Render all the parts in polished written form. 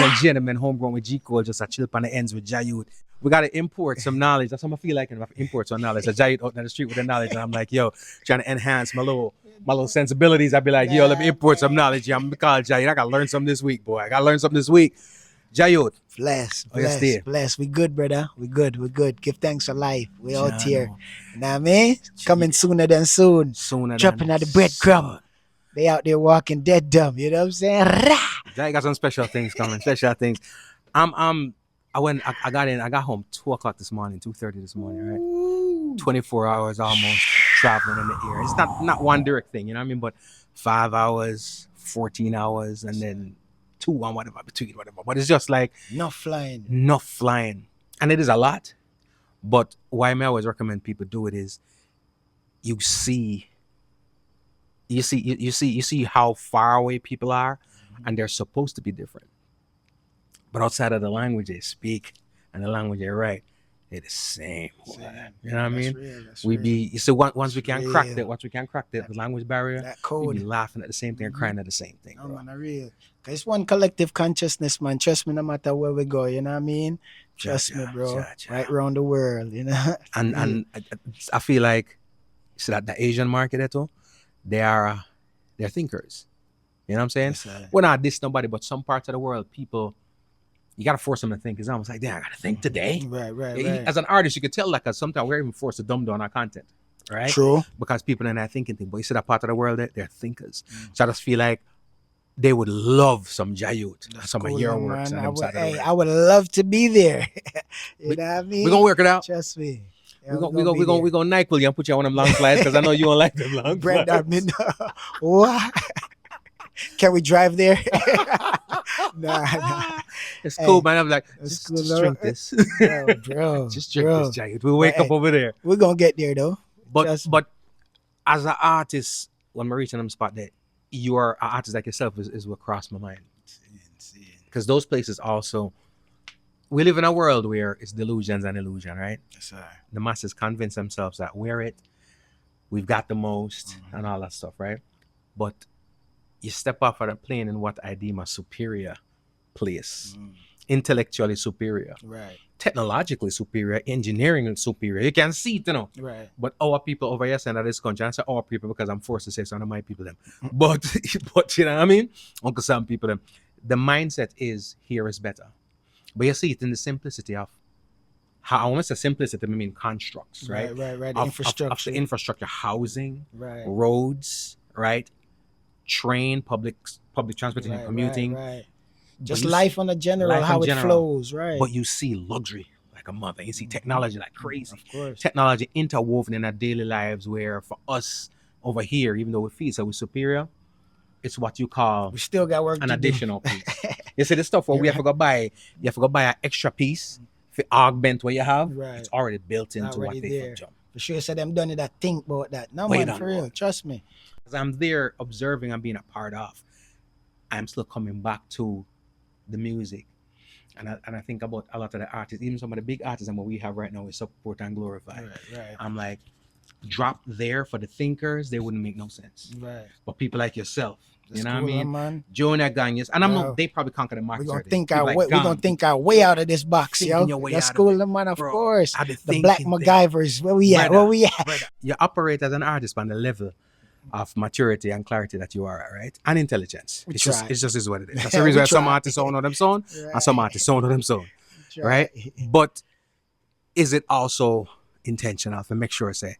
and gentlemen, Homegrown with G Cole, just a chill on the ends with Jahyut. We got to import some knowledge. That's what I feel like. I import some knowledge. So Jahyut out in the street with the knowledge, and I'm like, yo, trying to enhance my little sensibilities. I'd be like, yo, let me import some knowledge. Yeah, I'm gonna call Jahyut. I gotta learn something this week, boy. I gotta learn something this week. Jahyut. Bless. We good, brother. We good. Give thanks for life. We out here. You know what I mean? Coming sooner than soon. Dropping out the breadcrumb. They out there walking dead dumb. You know what I'm saying? Jay got some special things coming. Special things. I got home 2:00 this morning, 2:30 this morning, right? 24 hours almost traveling in the air. It's not one direct thing, you know what I mean? But 5 hours, 14 hours, and then 2 on whatever between whatever. But it's just like Not flying. And it is a lot. But why I always recommend people do it is you see how far away people are, and they're supposed to be different. But outside of the language they speak and the language they write, they're the same. You know what I mean? Once we can crack the language barrier, that code. we be laughing at the same thing and crying at the same thing. No, man, real. Cause it's one collective consciousness, man. Trust me, no matter where we go, you know what I mean? Trust me, bro. Right around the world, you know. And I feel like that the Asian market they're thinkers. You know what I'm saying? Yes, We're not dissing nobody, but some parts of the world, people, you gotta force them to think. It's almost like, damn, I gotta think today. Right. As an artist, you could tell like sometimes we're even forced to dumb down our content, right? True. Because people are not thinking things. But you see that part of the world, they're thinkers. So I just feel like they would love some Jahyut, some of your works. I would love to be there. You know what I mean? We're gonna work it out. Trust me. We're gonna NyQuil you and put you on them long flights because I know you don't like them long flights. What? Can we drive there? Nah. It's cool, man. I'm like, just drink this. Bro. Just drink this, Jahyut. We'll wake up over there. We're gonna get there though. But as an artist, when we're reaching them spot that you are an artist like yourself is what crossed my mind. Because those places also, we live in a world where it's delusions and illusion, right? Yes, sir. The masses convince themselves that we've got the most and all that stuff, right? But you step off of the plane in what I deem a superior place. Intellectually superior. Right. Technologically superior, engineering superior. You can see it, you know. Right. But our people over here saying that this country, I say our people because I'm forced to say some of my people them. But you know what I mean? Uncle some people them. The mindset is here is better. But you see it in the simplicity of how I want to say simplicity, I mean constructs, right? Right. Of Infrastructure. the infrastructure, housing, Right. roads, right? Train, public transportation, commuting. Right. Just life on a general, how it flows, right? But you see luxury like a mother. You see technology like crazy. Of course. Technology interwoven in our daily lives where for us over here, even though we feel so we're superior, it's what you call we still got work an to additional do. piece. You see the stuff where we have to go buy an extra piece to augment what you have. Right. It's already built into Already what they there. jump. For sure, so them done it. I think about that. No, Wait man, on for real. what? Trust me. As I'm there observing and being a part of, I'm still coming back to the music. And I think about a lot of the artists, even some of the big artists and what we have right now is support and glorify. Right. I'm like, drop there for the thinkers, they wouldn't make no sense. Right. But people like yourself, you know what I mean? Man. Jonah Ganyas, and I'm not, they probably conquer the market. We're gonna think our way out of this box, yo. That's cool, man, of course. The Black MacGyvers, where we at? Brother, you operate as an artist on the level of maturity and clarity that you are at, right? And intelligence. It's just is what it is. That's the reason why some artists don't know them sound and some artists don't know them sound. Right? But is it also intentional to make sure, say,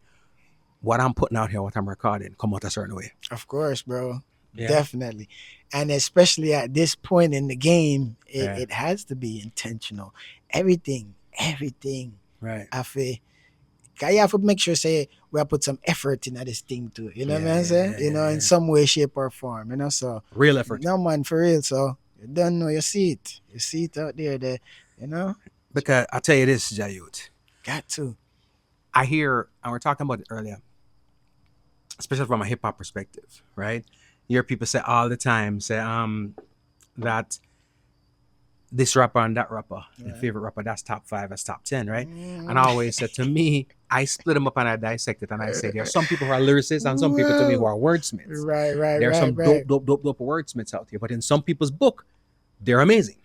what I'm putting out here, what I'm recording, come out a certain way? Of course, bro. Yeah. Definitely. And especially at this point in the game, it has to be intentional. Everything. Right. I feel you have to make sure, say, we have put some effort into this thing too. You know what I'm saying? You know, in some way, shape, or form. You know, so real effort. No, man, for real. So you don't know, you see it. You see it out there, you know? Because I tell you this, Jahyut. Got to. I hear, and we're talking about it earlier, especially from a hip hop perspective, right? You hear people say all the time, that this rapper and that rapper, your favorite rapper, that's top 5, that's top 10, right? And I always said, to me, I split them up and I dissect it, and I say there are some people who are lyricists and some people to me who are wordsmiths. Right. There are some dope wordsmiths out here, but in some people's book, they're amazing.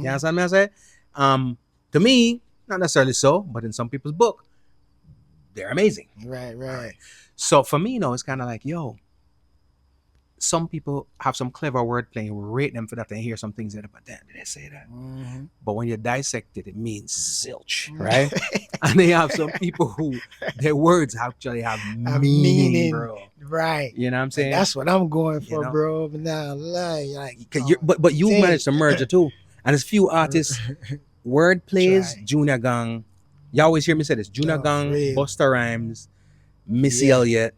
You understand what I say? To me, not necessarily so, but in some people's book, they're amazing. Right. So for me, it's kind of like, yo, some people have some clever wordplay and we rate them for that and hear some things that, but then did they say that? But when you dissect it, it means zilch, right? And they have some people who their words actually have meaning, bro. Right. You know what I'm saying? And that's what I'm going for, bro. But now, like, but you managed to merge the two. And there's few artists, word plays, Junior Gang. You always hear me say this: Junior Gang, Busta Rhymes, Missy Elliott,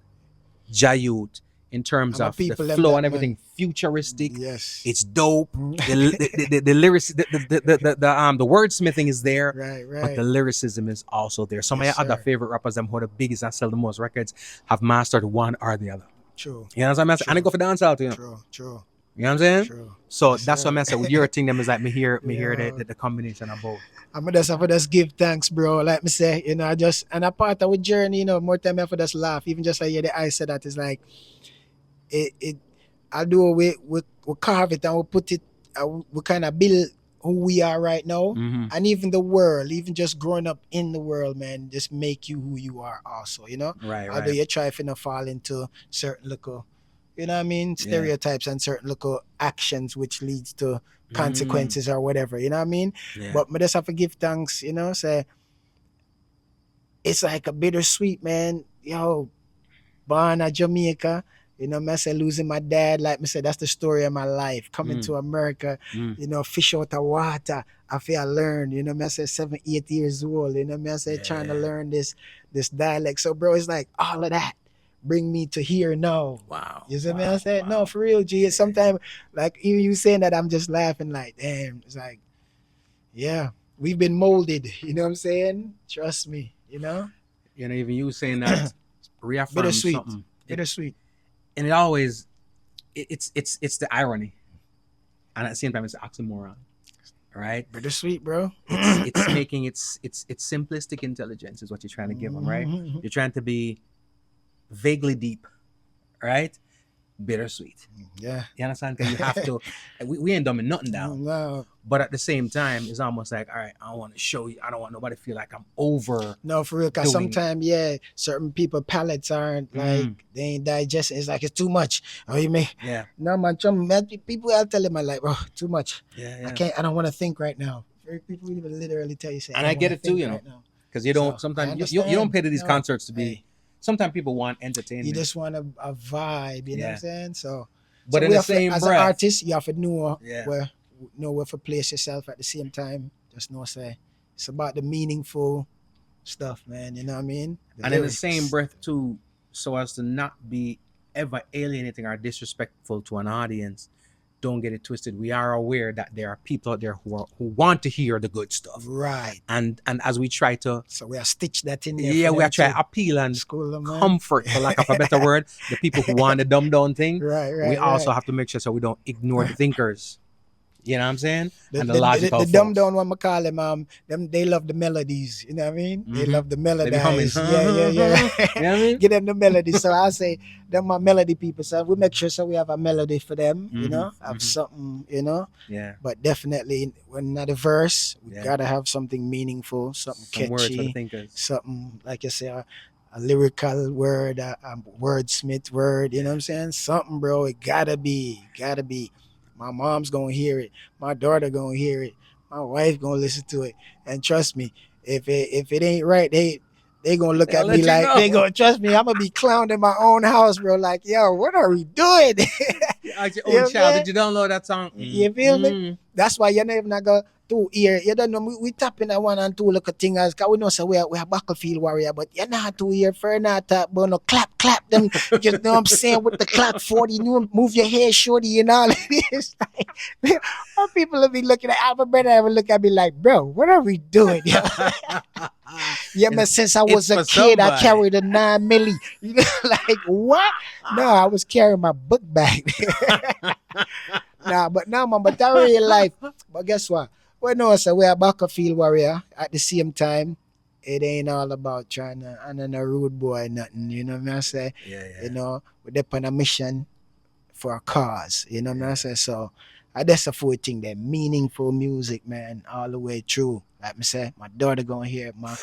Jahyut. In terms of the flow and everything, futuristic. Yes, it's dope. The lyrics, the wordsmithing is there, right. But the lyricism is also there. Some of your other favorite rappers, them who are the biggest and sell the most records, have mastered one or the other. True. You know what I'm saying? And they go for dancehall too. True. You know what I'm saying? True. So that's what I'm saying. With your thing, them is like me hear the combination of both. I'm just give thanks, bro. Like me say, I just and a part of our journey, more time I for just laugh. Even just like the I said that is like. I do we carve it and we put it we kind of build who we are right now, and even the world, even just growing up in the world, man, just make you who you are also, right. Although you try to fall into certain local, stereotypes and certain local actions which leads to consequences or whatever, but I just have to give thanks, say it's like a bittersweet, man. Born in Jamaica. I say losing my dad, like me said, that's the story of my life. Coming to America, fish out of water. I feel I learned, I say 7, 8 years old, I say trying to learn this dialect. So bro, it's like all of that bring me to here now. Wow. You see me? I said, no, for real, G. Sometimes like even you saying that, I'm just laughing like, damn, it's like, yeah, we've been molded, you know what I'm saying? Trust me, even you saying that reaffirms something. Bittersweet. And it always, it's the irony, and at the same time, it's the oxymoron, right? Bittersweet, bro. It's making it's simplistic intelligence is what you're trying to give them, right? You're trying to be vaguely deep, right? Bittersweet. Yeah. You understand? Because you have to. We ain't dumbing nothing down. No. But at the same time, it's almost like, all right, I want to show you. I don't want nobody to feel like I'm over. No, for real. Because sometimes, certain people palates aren't like they ain't digesting. It's like it's too much. Oh, you may. Yeah. No, man. People, I'll tell them, like, oh, too much. Yeah. I don't want to think right now. People even literally tell you, say, and I get it too, because you don't. Sometimes you don't pay to these concerts to be. Hey. Sometimes people want entertainment. You just want a vibe. You know what I'm saying? So. But in the same breath, as an artist, you have to know where to place yourself at the same time. Just say it's about the meaningful stuff, man. You know what I mean? And in the same breath too, so as to not be ever alienating or disrespectful to an audience. Don't get it twisted. We are aware that there are people out there who want to hear the good stuff, right? And as we try to, so we are stitch that in there. Yeah, we are trying to appeal and comfort, for lack of a better word, the people who want the dumb down thing. Right. We also have to make sure so we don't ignore the thinkers. You know what I'm saying? And the logical the dumb down one, I call them, they love the melodies. You know what I mean? They love the melodies. Yeah. You know what I mean? Get them the melodies. So I say, them are melody people. So we make sure so we have a melody for them, have something, Yeah. But definitely, when not a verse, we gotta have something meaningful, something catchy. Words for the thinkers. Something, like you say, a lyrical word, a wordsmith word, you know what I'm saying? Something, bro, it gotta be. My mom's gonna hear it. My daughter gonna hear it. My wife gonna listen to it. And trust me, if it ain't right, they gonna look at me like they gonna trust me. I'm gonna be clowned in my own house, bro. Like, yo, what are we doing? As your own child, did you download that song? You feel me? That's why you're never not go to ear. You don't know we tapping at 1 and 2 look at things, cause we know so we are battlefield warrior, but you're not to ear for not tap, but no clap them. You know what I'm saying? With the clap 40, move your hair shorty and all this. Like, people will be looking at Alpha Brother will look at me like, bro, what are we doing? Yeah, man, since I was a kid, I carried a 9 milli. You know, like what? No, I was carrying my book bag. But that real life. But guess what? We know so we're a battlefield warrior. At the same time, it ain't all about trying to and a rude boy nothing. You know what I say? Yeah. We're on a mission for a cause. You know what I say? So That's a full thing, that meaningful music, man, all the way through. Like me say, my daughter gonna hear it, my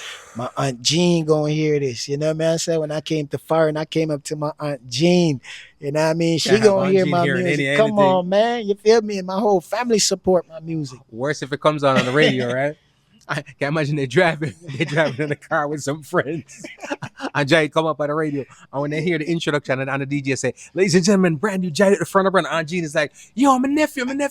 Aunt Jean gonna hear this. You know what I mean? I said when I came to Furna, I came up to my Aunt Jean. You know what I mean? She Can't have gonna Aunt hear Jean my hearing music. Come anything. on, man. You feel me? And my whole family support my music. Worse if it comes on the radio, right? I can't imagine they're driving in the car with some friends. And Jay come up on the radio. And when they hear the introduction and the DJ say, "Ladies and gentlemen, brand new Jahyut The Furna Burna," Aunt Jean is like, "Yo, my nephew. Wanna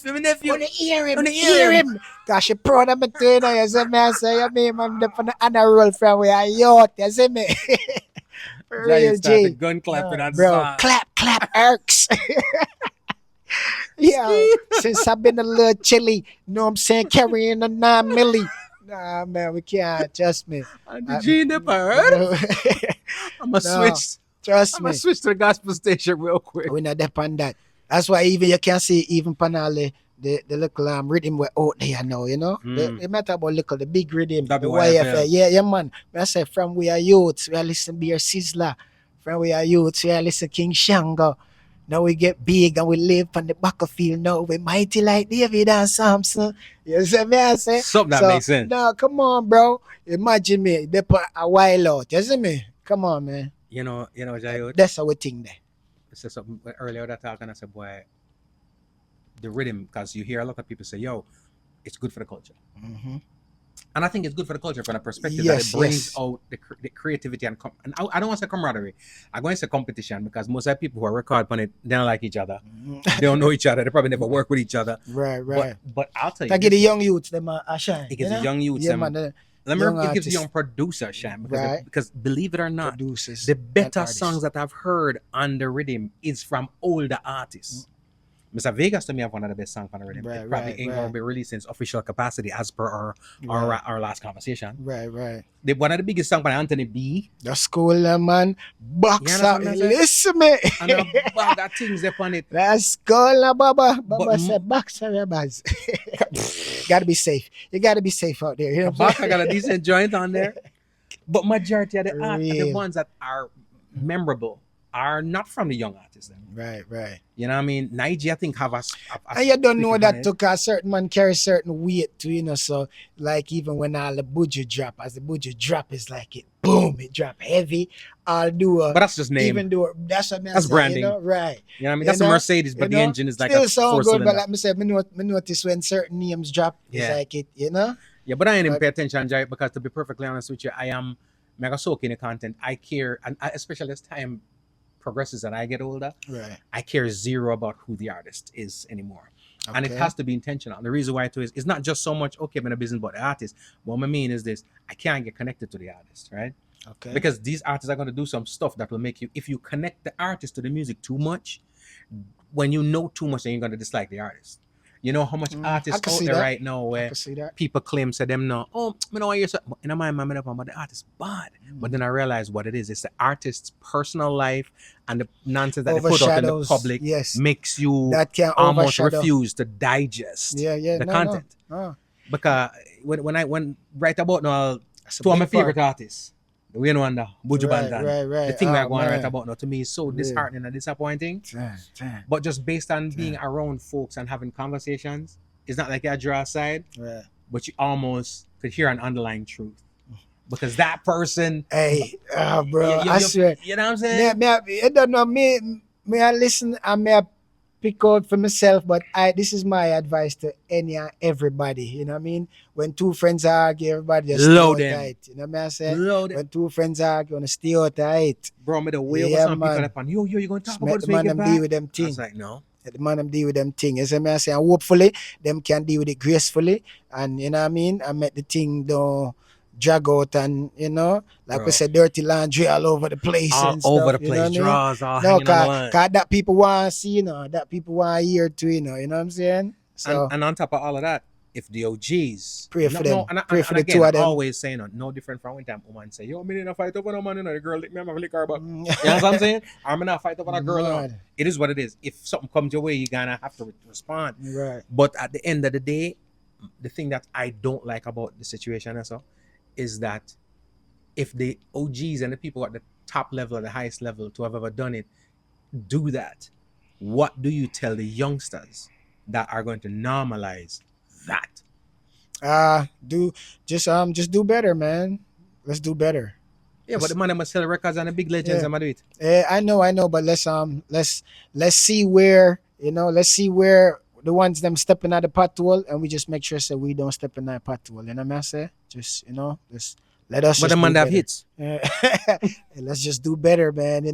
hear him? Gosh, you proud of me too, you know. You see me? I say, you mean, man, from the honor roll from where I yacht. You see me? For real, G. Gun clapping on Bro, clap, irks. Yeah, since I've been a little chilly, you know what I'm saying, carrying a 9 milli. Nah, man, we can't. Trust me. Aunt Jean the part. I'm gonna switch. Trust I'm me. gonna switch to the gospel station real quick. We not depend that. That's why even you can see even panale the little rhythm we're out there now, you know. The matter about little the big rhythm, the YFL. Yeah, man. I say from we are youths, we are listen Beer Sizzler. From we are youths, we are listen King Shango. Now we get big and we live on the battlefield. Now we mighty like David and Samson. You see me? I say something that makes sense. No, come on, bro. Imagine me. They put a while out. You see me? Come on, man. You know, Jahyut. That's how we think there. I said something earlier that talk, and I said, boy, the rhythm, because you hear a lot of people say, yo, it's good for the culture. Mm-hmm. And I think it's good for the culture from the perspective that it brings out the creativity and I don't want to say camaraderie. I'm going to say competition, because most of the people who are record on it, they don't like each other. They don't know each other. They probably never work with each other. Right. But I'll tell you, I get the young youths them a shine. it gives the young youths them. It gives the young producer shine, because believe it or not, producers, the better songs that I've heard on the rhythm is from older artists. Mr. Vegas to me have one of the best songs on the rhythm. It probably ain't gonna be released in its official capacity as per our last conversation. Right. One of the biggest songs by Anthony B. The school man, box out, listen me. And a bag of things upon it. That's school, Baba said box out, buzz. Gotta be safe. You gotta be safe out there. You know I got a decent joint on there. But majority of the art, the ones that are memorable, are not from the young artists. Then. Right. You know what I mean? Nigeria, I think, have a and you don't know that took a certain man carry certain weight too, you know. So like even when all the budget drop, as the budget drop is like it boom, it drop heavy. I'll do a, but that's just name. Even do a, that's branding. You know? Right. You know what I mean? That's a Mercedes, but the engine is like still a sound good, cylinder. but like I said, me notice when certain names drop, it's like it, you know. Yeah, but I ain't even pay attention, Jay, because to be perfectly honest with you, I am mega soaking the content. I care, and especially as time progresses and I get older, I care zero about who the artist is anymore. Okay. And it has to be intentional. The reason why it's not just so much, okay, I'm in a business about the artist. What I mean is this, I can't get connected to the artist, right? Okay. Because these artists are going to do some stuff that will make you, if you connect the artist to the music too much, when you know too much, then you're going to dislike the artist. You know how much artists out there right now where people claim say them no, oh, I know what you're saying. In my mind, but the artist bad. But then I realize what it is. It's the artist's personal life and the nonsense that they put out in the public makes you almost refuse to digest the content. No. Because when I write about now, two of my favorite artists, we know under Buju Banton. The thing we're going to write about now to me is so disheartening and disappointing. But just based on being around folks and having conversations, it's not like you draw aside, but you almost could hear an underlying truth. Because that person, bro, I swear, you know what I'm saying? I don't know, me I listen and me I pick out for myself, but this is my advice to any and everybody. You know what I mean? When two friends argue, everybody just stay out tight. You know what I say? When two friends argue, you stay out tight. Bro, me the way over some people up on you gonna talk about this, the man them deal with them thing. I was like, no. The man them deal with them thing. You see me I say, and hopefully them can deal with it gracefully, and you know what I mean, and make the thing don't drag out, and you know, like we said, dirty laundry all over the place, all and stuff, over the place, you know draws all no, hanging on the line. Cause that people want to see, you know, that people want to hear too, you know what I'm saying? So and on top of all of that, if the OGs pray for them, pray for the again, two of them. Always saying no different from when time woman say, yo, me in a fight over no man, you know, the girl lick me, I'm a lick her, but you know what I'm saying? I'm in a fight over a girl. No. It is what it is. If something comes your way, you're gonna have to respond. Right. But at the end of the day, the thing that I don't like about the situation also is that if the OGs and the people at the top level or the highest level to have ever done it do that, what do you tell the youngsters that are going to normalize that. Just do better, man. Let's do better. Yeah, but the man that must sell records and the big legends, Yeah. I'm gonna do it. I know, but let's see where, let's see where the ones them stepping at the pothole, and we just make sure so we don't step in that pothole. You know what I say? Just just let us. But just the man do that have better. hits. Let's just do better, man.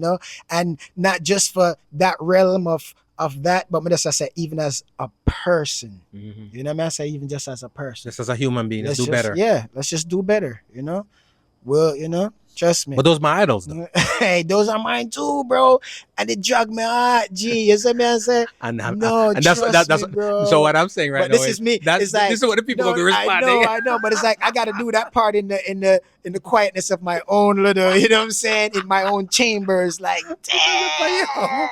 And not just for that realm of that, but just I say even as a person. Mm-hmm. You know what I say? Even just as a person. Just as a human being, let's do better. Yeah, let's just do better. Well, trust me. But those my idols, though. Hey, those are mine too, bro. And it drug me heart, G. You see me? I say, and trust me, bro. So what I'm saying right but now this is me. It's like, this is what the people gonna be responding. I know, but it's like I gotta do that part in the quietness of my own little, you know what I'm saying, in my own chambers. Like, damn,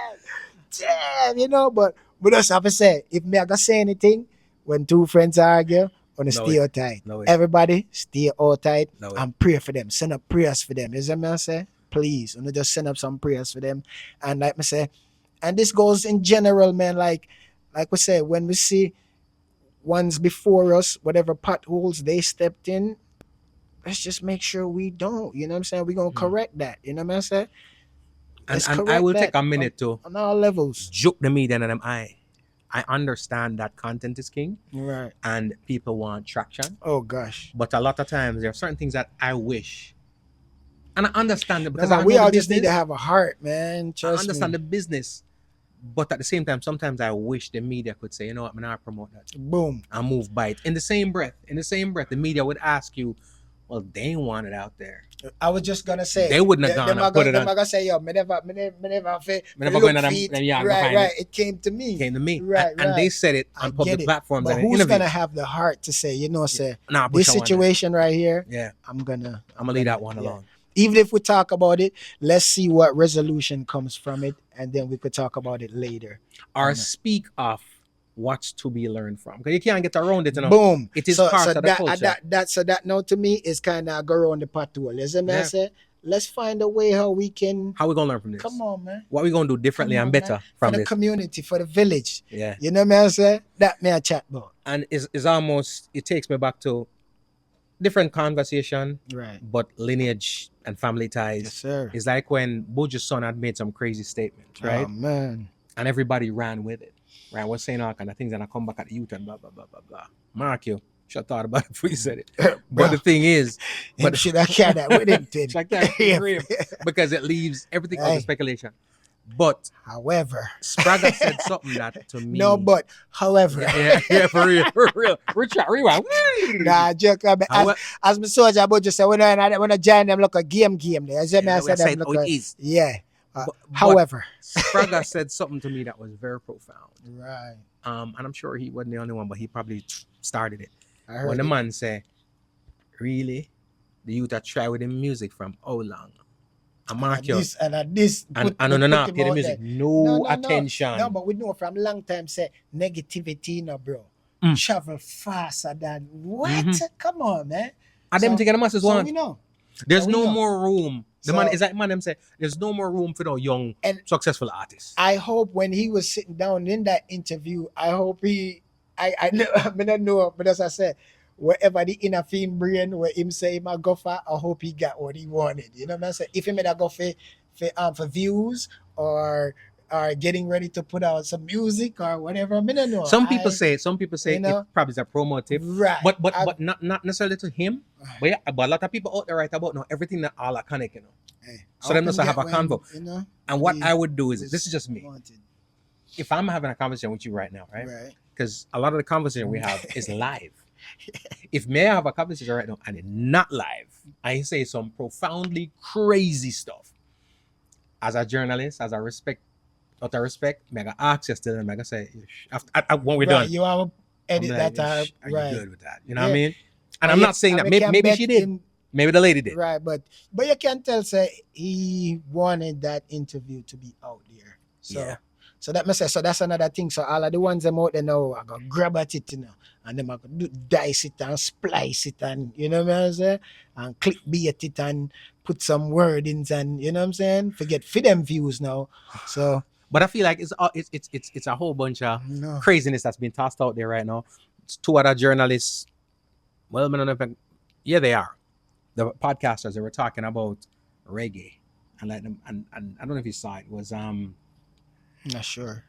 but that's what I say. If me I gotta say anything when two friends argue, on stay all tight. Everybody stay all tight and pray for them. Send up prayers for them. You see me I say? Please. Just send up some prayers for them. And like me say, and this goes in general, man. Like we say, when we see ones before us, whatever potholes they stepped in, let's just make sure we don't. You know what I'm saying? We're gonna correct that. You know what I'm saying? And I will take a minute to on all levels. Joke the media and them eye. I understand that content is king, right? And people want traction. Oh gosh! But a lot of times there are certain things that I wish, and I understand it because we all just need to have a heart, man. I understand the business, but at the same time, sometimes I wish the media could say, you know what, I'm not promote that. Boom. And move by it. In the same breath, the media would ask you, well, they want it out there. I was just gonna say they wouldn't have gone and put it on. I'm gonna say, yo, me never right. It came to me. Right. And they said it on public platforms. But who's gonna have the heart to say, say, this situation right here? Yeah, I'm gonna leave that one alone. Even if we talk about it, let's see what resolution comes from it, and then we could talk about it later. Or speak of what's to be learned from, because you can't get around it. Boom. It is part of the culture. That now to me is kind of go around the pothole. You see me? I say, let's find a way how we gonna learn from this. Come on, man. What we gonna do differently and better from for the community, for the village. Yeah. You know what I say? That me a chat about. And it's almost, it takes me back to different conversation, right? But lineage and family ties. Yes, sir. It's like when Buju's son had made some crazy statements, right? Oh man. And everybody ran with it. Right, was saying all kind of things, and I come back at the youth and blah blah blah blah blah. Mark, you should have thought about it before you said it. But the thing is, but should I carry that with him? Like that, because it leaves everything up to speculation. But however, Spragga said something that to me. No, but however, yeah, for real. Richard, rewind. Nah, joke. As my soldier, I just say when I join them, look a game there. As I said, them look yeah. However, Spragga said something to me that was very profound. Right. And I'm sure he wasn't the only one, but he probably started it. I heard when the man say, really? The youth that try with the music from how long? And mark you. And no, pay the music. No attention. No, but we know from long time say negativity, bro. Travel faster than what? Mm-hmm. Come on, man. And them to get the masses want. We know. There's no more room. The man is that man them say there's no more room for no young and successful artists. I hope when he was sitting down in that interview, I hope I don't know, but as I said, wherever the inner film brain where him say him a go for, I hope he got what he wanted. You know what I'm saying? If he made a go for views or getting ready to put out some music or whatever, I don't know. Some people say it probably is a promotive, right? But not necessarily to him. But a lot of people out there right about everything that all are connected. So them must have a convo. And what I would do is this is just me. If I'm having a conversation with you right now, right? Because a lot of the conversation we have is live. If may I have a conversation right now and it's not live, I say some profoundly crazy stuff. As a journalist, out of respect, I'm gonna ask you still, and I'm gonna say, when we're done, you are edit that time. Are you good with that? You know what I mean? And I'm not saying that. Maybe she did. Maybe the lady did. Right, but you can tell, say, he wanted that interview to be out there. So that must say, so that's another thing. So all of the ones them out there now, I gotta grab at it, and then I gotta dice it and splice it, and you know what I'm saying? And clickbait it and put some wordings, and you know what I'm saying? Forget for them views now. So But I feel like it's a whole bunch of No. craziness that's been tossed out there right now. It's two other journalists. Well, I don't know if yeah, they are. The podcasters, they were talking about reggae and like them, and I don't know if you saw it. Was Not sure.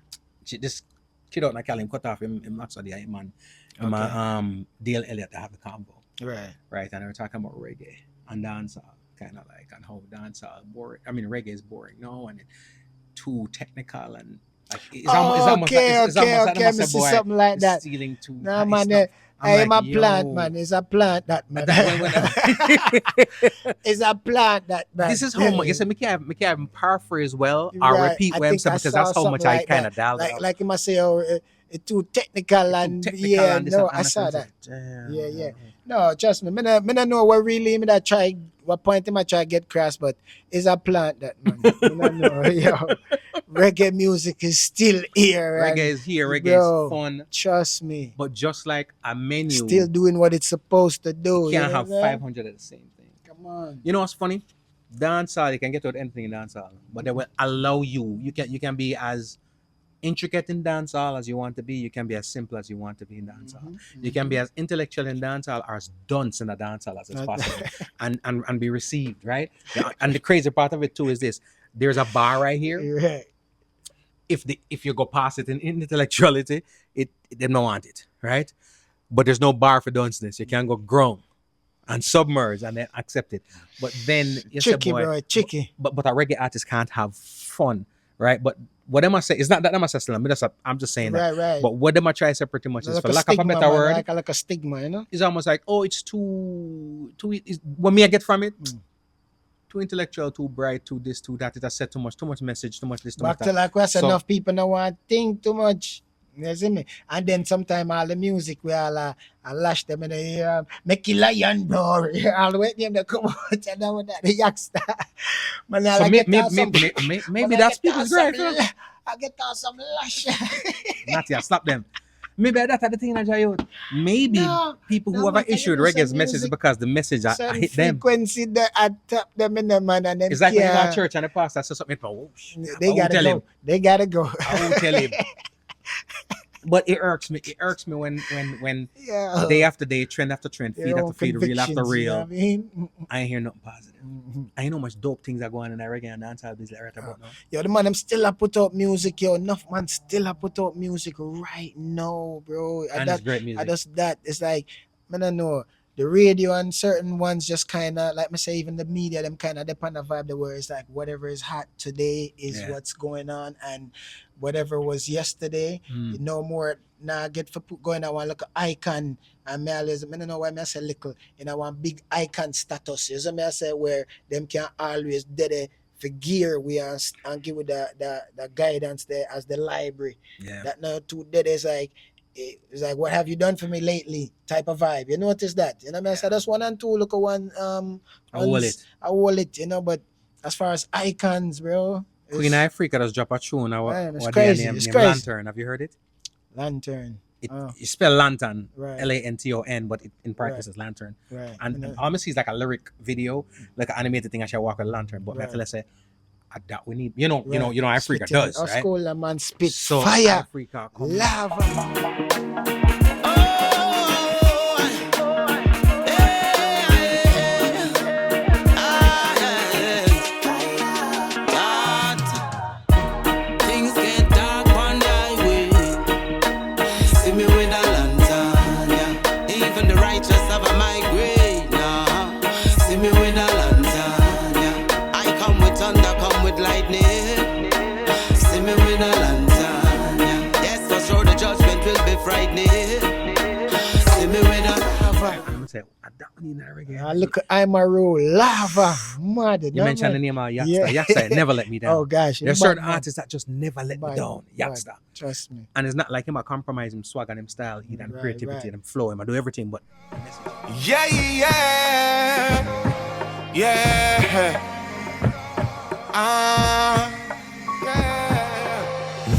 this kid out in Cali cut off him Max or the man. Okay. Dale Elliott to have the combo. Right. Right. And they were talking about reggae and dancehall, kind of like, and how dancehall boring. I mean reggae is boring, no, and it too technical and like it's almost like I see something like that. Stealing too. No man, I'm a plant, man. It's a plant that man. It's a plant that man. This is how much. Yes, I can't paraphrase well or Right. repeat I what I'm think saying I because saw that's how much something I like kind that. of dialed it out. Like you must say, oh, it's too technical and Technical yeah, and this no, and I that saw and that. that. Yeah. No, trust me. Me not know what really me that try what point him I try get cross, but it's a plant that man. Me not know. Yo, reggae music is still here. Reggae and, is here. Reggae bro, is fun. Trust me. But just like a menu, Still doing what it's supposed to do. you can't know have what I'm saying? 500 of the same thing. Come on. You know what's funny? Dancehall, you can get out anything in dancehall, but they will allow you. You can be as intricate in dancehall as you want to be. You can be as simple as you want to be in dancehall. You can be as intellectual in dancehall or as dunce in a dancehall as it's possible, and be received, right? Yeah, and the crazy part of it too is this: there's a bar right here. Right. If you go past it in intellectuality, they don't want it, right? But there's no bar for dunceness. You can go grown and submerge and then accept it. But then you say, Tricky, boy, bro. Tricky. but a reggae artist can't have fun, right? But what am I saying? It's not that I'm a slam. I'm just saying that. Right. But what am I trying to say pretty much is, Like for a lack of a stigma, better man, word, like a stigma, you know? it's almost like, oh, it's too what me I get from it. Too intellectual, too bright, too this, too that. It has said too much message, too much this, too Back much to that. like we said, So- enough people don't want to think too much. You see me? And then sometimes all the music we all lash them in the ear, make it lion door. All the way them to come out and then with that the youngster. Man, So maybe that's people's gripe. You know? I get out some lash. Not yet, slap them. Maybe that's the thing in Jahyut. Maybe No, people no, who have man, issued you listen reggae's message music, because the message I Certain hit them. frequency that I tap them in the man and then It's like when you go to church and the pastor says something, oh, they gotta tell go. him. They gotta go. I won't tell him. But it irks me. It irks me when Yeah. day after day, trend after trend, Their feed own after feed, reel after convictions, you know reel, what I mean? I ain't hear nothing positive. I ain't know much dope things are going on in that reggae and dancehall business right about now. Yo, the man, them still a put out music, yo. Enough man still a put out music right now, bro. And it's great music. I just that. It's like, man, I know the radio and certain ones just kind of, like me say, even the media, them kind of depend on the vibe, where it's like whatever is hot today is Yeah. what's going on, and whatever was yesterday, you no more. Now get for going on one little icon, and me always, I don't know why me I say little, one big icon status. You see me I say where them can always dead for gear we are and give with the guidance there as the library. Yeah. That now too dead is like, it's like, what have you done for me lately type of vibe. You notice that? You know what I mean? So that's 1 and 2. Look at one I wallet, you know, but as far as icons, bro. it's Queen Africa just drop a tune. Man, it's What crazy, they name it's crazy. Lantern. Have you heard it? Lantern. It Oh. You spell lantern, Right. Lanton, but in practice it's lantern. Right. And You know, all I see is like a lyric video, like an animated thing. I shall walk with a lantern, but Right. let's say that we need. You know, right. Africa Spitting. does, Our right? school, a man spit So fire, Africa, come on. lava. Things get dark on the highway. See me with a lantern, yeah. Even the righteous have a migraine, nah. See me with a lantern, yeah. I come with thunder, come with lightning. See me with a lantern, yeah. Yes, for sure the judgment will be frightening. See me with a Lava. I'm gonna say, I don't need that reggae. Look, I'm a roll lava. Mad. You mentioned the name of Yaxter. Yeah. Yaxter never let me down. Oh gosh, There's bad, certain man. artists that just never let me Bad, down. bad. Yaxter. Trust me. And it's not like him, I compromise him swag and him style, he and Right, creativity right. and flow, him I do everything, but Yeah. Yeah. Yeah.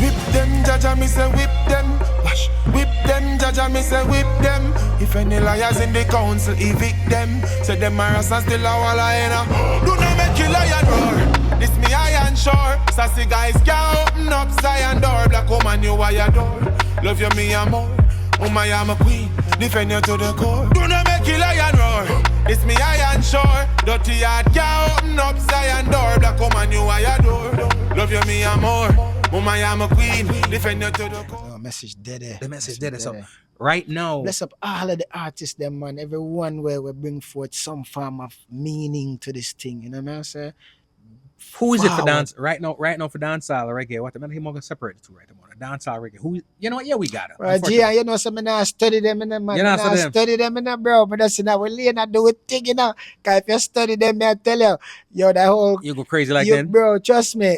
Whip them, Jaja, me say whip them. Splash, whip them, Jaja me say whip them. If any liars in the council, evict them. Say them are still a walla in. Do not make you lion roar. This me iron sure. Sassy guys can't open up Zion door. Black woman you wire door. Love you me and more. Oh my I'm a queen. Defend you to the core. Do not make you lion roar. This me iron sure. Dirty heart can't open up Zion door. Black woman you wire door. Love you me and more. Oh my I'm a queen. Defend you to the core. Oh, message dead. The message dead. So right now, bless up all of the artists, them man. Everyone where we bring forth some form of meaning to this thing. You know what I'm saying? who is it for dance right now? Right now for dancehall or reggae, what the man he more gonna separate the two right now. Dancehall reggae. Who you know? Yeah, we got it. Well, Gia, you know, so I not study them in the man. I study them in the bro. But that's now we learn to do it thing, you know. Cause if you study them, I tell you, yo, that whole you go crazy like that, bro. Trust me,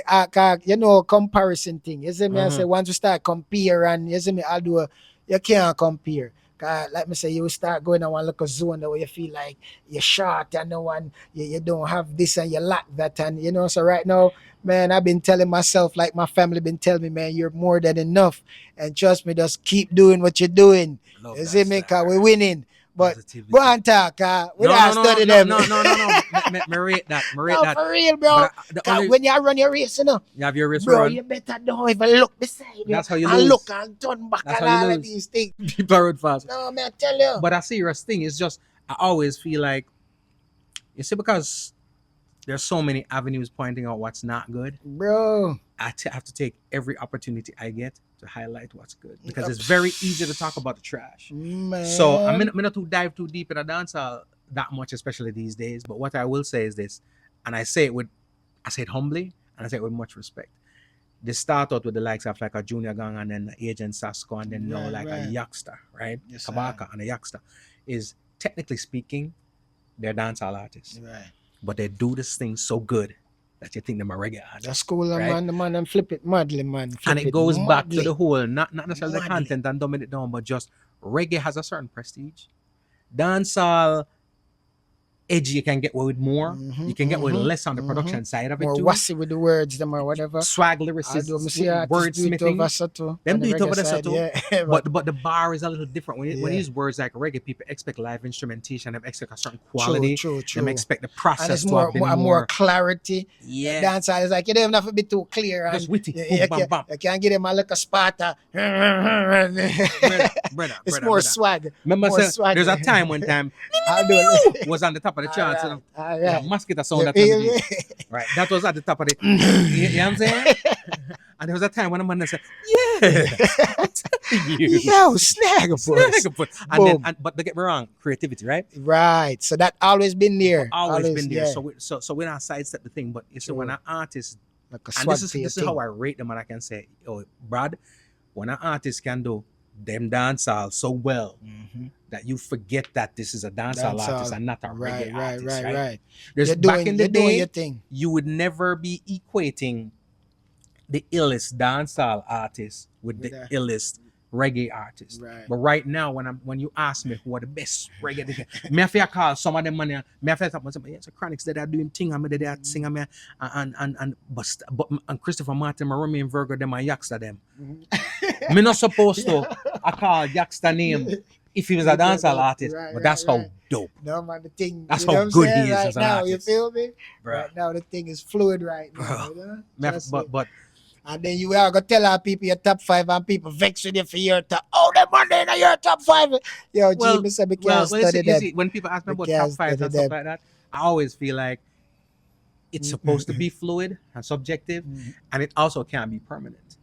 you know, comparison thing. You see me? I say once you start compare and you see me, I'll do you can't compare. Like me say, you start going on one little zone where you feel like you're short and no one, you don't have this and you lack that. And, you know, so right now, man, I've been telling myself, like my family been telling me, man, you're more than enough. And trust me, just keep doing what you're doing. You see me? Because we're winning. But positivity. Go and talk, we don't study them. No. Me rate that. No, for real, bro. When you run your race, you know. You have your race bro, run. You better don't even look beside you. That's how you and lose. Look and turn back That's and how you all lose. of these things. People are road fast. No, man, I tell you. But a serious thing is just, I always feel like, you see, because there's so many avenues pointing out what's not good. Bro. I have to take every opportunity I get to highlight what's good, because it's very easy to talk about the trash. Man. So I'm not to dive too deep in a dancehall that much, especially these days. But what I will say is this, and I say it humbly, and I say it with much respect. They start out with the likes of like a Junior Gang and then Agent Sasko and then now like a Yakster, right? Yes, Kabaka and a Yakster is technically speaking, they're dancehall artists. Right. But they do this thing so good that you think they're a reggae artist. That's cool, right? man, and flip it madly, man. And it goes back to the whole, not necessarily the content and dumbing it down, but just reggae has a certain prestige. Dancehall, edgy, you can get away with more. You can get away with less on the production side of it more too. wassy with the words, them or whatever. Swag lyricism, wordsmithing. Them do it over there too. Yeah. But the bar is a little different. When you use words like reggae, people expect live instrumentation. They expect a certain quality. True. They expect the process and it's to have more clarity. Yeah. Dancehall is like, you don't have to be too clear. Just witty. You can't get him a little Sparta. brother, it's more swag. Remember, more swag. There's a time when was on the top of the charts. Right. Yeah, mosquito sound that time. Right. That was at the top of the you know what I'm saying? And there was a time when a man said, yo, snag a puss. But don't get me wrong, creativity, right? Right. So that always been there. Always been there. So we don't sidestep the thing, but you see when an artist, like and this is how I rate them, and I can say, oh, Brad, when an artist can do them dancehall so well that you forget that this is a dancehall artist and not a reggae artist, right? There's back in the day, you would never be equating the illest dancehall artist with the illest reggae artist. Right. But right now, when you ask me who are the best reggae, me have to call some of them money. Me have to talk about some Chronics that are doing thing, and they are singing me and Christopher Martin, Marumi and Virgo, them are Yaksta them. Me not supposed to I call Yaksta name if he was a dancehall artist, but that's how dope. No man, the thing. That's how good he is right as an now, artist. You feel me? Bro. Right now, the thing is fluid right now. You know? But and then you are gonna tell our people your top 5 and people vex with you for your top. Oh, the money in your top 5. Yo, Jimmy said we can't study them. See, when people ask me about top 5 and stuff like that, I always feel like it's supposed to be fluid and subjective, and it also can't be permanent.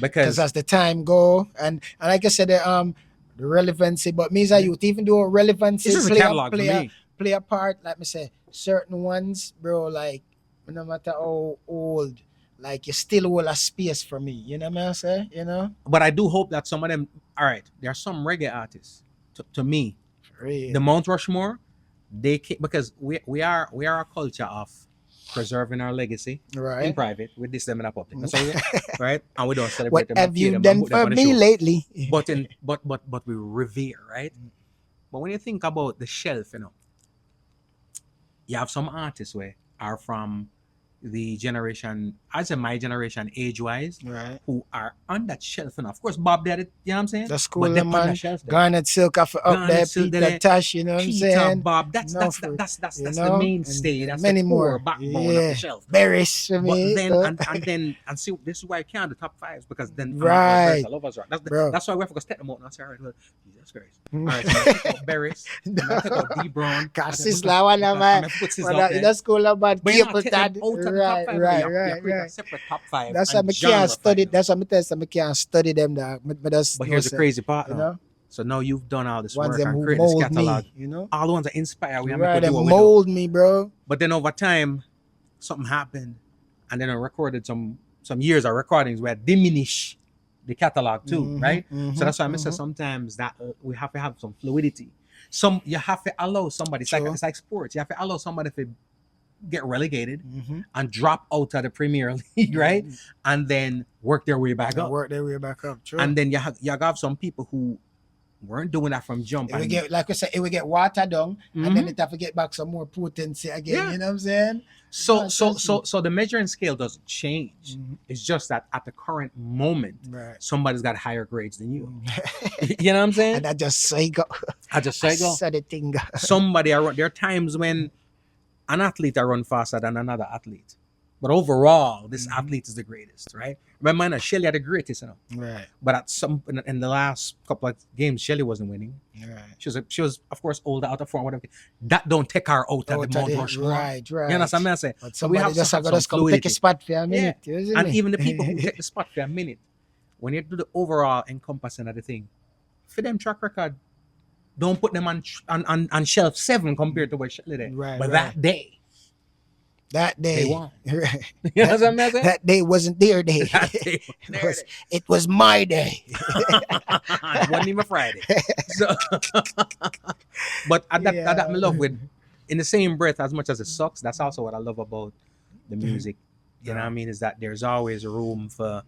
Because as the time go, and like I said, the relevancy, but me as a youth, even though relevancy play a part, like me say, certain ones, bro, like no matter how old, like you still hold a space for me. You know what I say? You know? But I do hope that some of them, all right, there are some reggae artists, to me, the Mount Rushmore, they can, because we are a culture of preserving our legacy in private. With this them in a public. That's all right? And we don't celebrate them. What have you done for me lately? But we revere, right? But when you think about the shelf, you know, you have some artists where are from the generation, I say my generation age-wise, Right. who are on that shelf. And of course, Bob did it, you know what I'm saying? That's cool, But they're on man. that shelf there. Garnet Silk off up Garnet there, Silk, Peter there. Tosh, you know what I'm Peter, saying? Bob, that's No, the mainstay. That's many the core more. backbone of Yeah. the shelf. Berries for But me. then and see, this is why I count the top fives, because then I love us rock. That's why we have to step them out and I say, all right, well, Jesus Christ. All right, so I take out Berries, and I take out D Brown. Kasisla wala man. In the school about But you're not cable taking tad. them out of the top five. You create a separate top five. That's why I can't study. That's why I tell you, I can't study them. But here's the crazy part, you know. So now you've done all this Ones work them and who created this mold catalog. me, you know. All the ones that inspire we Right, do them what we do. mold me, bro. But then over time, something happened, and then I recorded some years of recordings where diminish the catalog too, right? So that's why I say sometimes that we have to have some fluidity. You have to allow somebody. It's like sports. You have to allow somebody to get relegated and drop out of the Premier League, right? And then work their way back up. True. And then you have some people who weren't doing that from jump. It would get, like we said, it would get watered down, and then it have to get back some more potency again. Yeah. You know what I'm saying? So the measuring scale doesn't change. It's just that at the current moment, somebody's got higher grades than you. You know what I'm saying? And I just say go. Saw the thing. Somebody there are times when an athlete I run faster than another athlete. But overall, this athlete is the greatest, right? Remember, Shelly are the greatest, you know. Right. But in the last couple of games, Shelly wasn't winning. Right. She was of course older, out of form, whatever. That don't take her out of the Mount Rushmore. Right. You understand what I'm saying? But so we have just some come fluidity. take a spot for a minute. Yeah. And even the people who take the spot for a minute, when you do the overall encompassing of the thing, for them track record, don't put them on shelf 7 compared to where Shelly there. Right. But that day. They won. Right. You know what I'm saying? That day wasn't their day. It was my day. It wasn't even Friday. So, but that I love with, in the same breath, as much as it sucks, that's also what I love about the music. You know what I mean? Is that there's always room for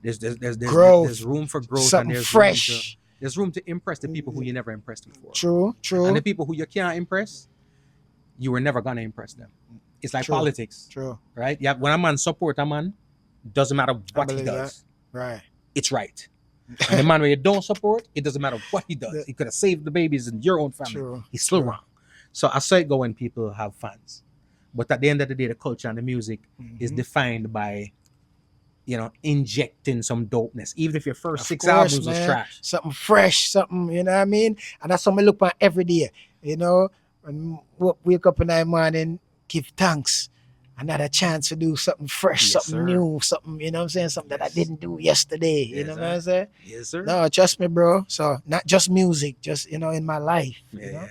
there's growth. There's room for growth. Something and there's fresh. There's room to impress the people who you never impressed before. True. And the people who you can't impress, you were never gonna impress them. It's like politics. True. Right? Yeah. When a man support a man, doesn't matter what he does. That. Right. It's right. And the man where you don't support, it doesn't matter what he does. He could have saved the babies in your own family. True. He's still wrong. So I say it go when people have fans. But at the end of the day, the culture and the music is defined by, injecting some dopeness. Even if your first 6 albums was trash. Something fresh, something, you know what I mean? And that's something I look at every day. And wake up in the morning, give thanks. Another chance to do something fresh, something new, something, you know what I'm saying? Something that I didn't do yesterday. You know what I'm saying? Yes, sir. No, trust me, bro. So not just music, just, in my life. Yeah.